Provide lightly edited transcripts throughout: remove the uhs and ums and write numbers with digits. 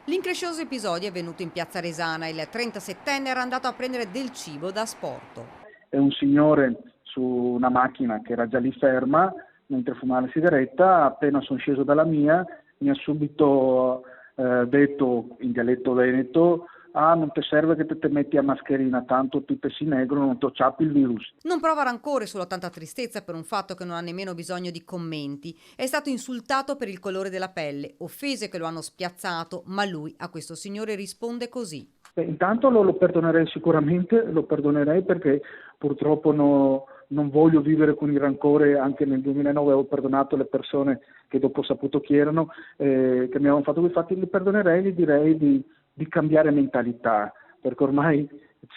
L'increscioso episodio è avvenuto in piazza Resana. Il 37enne era andato a prendere del cibo da asporto. È un signore su una macchina che era già lì ferma mentre fumava la sigaretta. Appena sono sceso dalla mia mi ha subito detto in dialetto veneto: ah, non ti serve che te metti a mascherina, tanto tu sei negro, non ti ciappi il virus. Non prova rancore, solo tanta tristezza per un fatto che non ha nemmeno bisogno di commenti. È stato insultato per il colore della pelle, offese che lo hanno spiazzato, ma lui a questo signore risponde così. Intanto lo perdonerei sicuramente, lo perdonerei perché purtroppo non voglio vivere con il rancore. Anche nel 2009 avevo perdonato le persone che dopo ho saputo chi erano, che mi avevano fatto quei fatti. Li perdonerei, gli direi di cambiare mentalità, perché ormai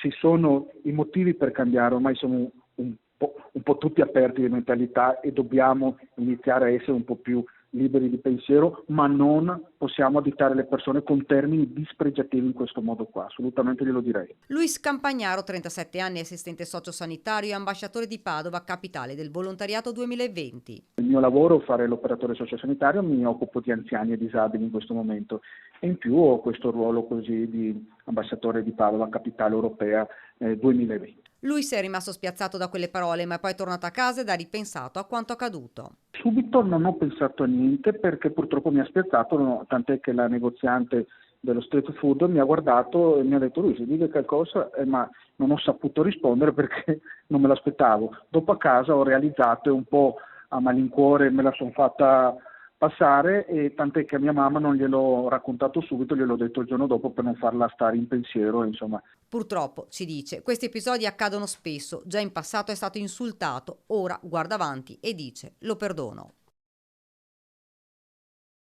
ci sono i motivi per cambiare, ormai siamo un po' tutti aperti di mentalità e dobbiamo iniziare a essere un po' più liberi di pensiero, ma non possiamo additare le persone con termini dispregiativi in questo modo qua, assolutamente glielo direi. Luis Campagnaro, 37 anni, assistente sociosanitario e ambasciatore di Padova, capitale del volontariato 2020. Il mio lavoro è fare l'operatore sociosanitario, mi occupo di anziani e disabili in questo momento e in più ho questo ruolo così di ambasciatore di Padova, capitale europea 2020. Luis è rimasto spiazzato da quelle parole, ma è poi tornato a casa ed ha ripensato a quanto accaduto. Subito non ho pensato a niente perché purtroppo mi ha spiazzato, tant'è che la negoziante dello street food mi ha guardato e mi ha detto: lui si dica qualcosa, ma non ho saputo rispondere perché non me l'aspettavo. Dopo a casa ho realizzato e un po' a malincuore me la sono fatta passare, e tant'è che a mia mamma non gliel'ho raccontato subito, gliel'ho detto il giorno dopo per non farla stare in pensiero, insomma. Purtroppo, ci dice, questi episodi accadono spesso, già in passato è stato insultato, ora guarda avanti e dice: lo perdono.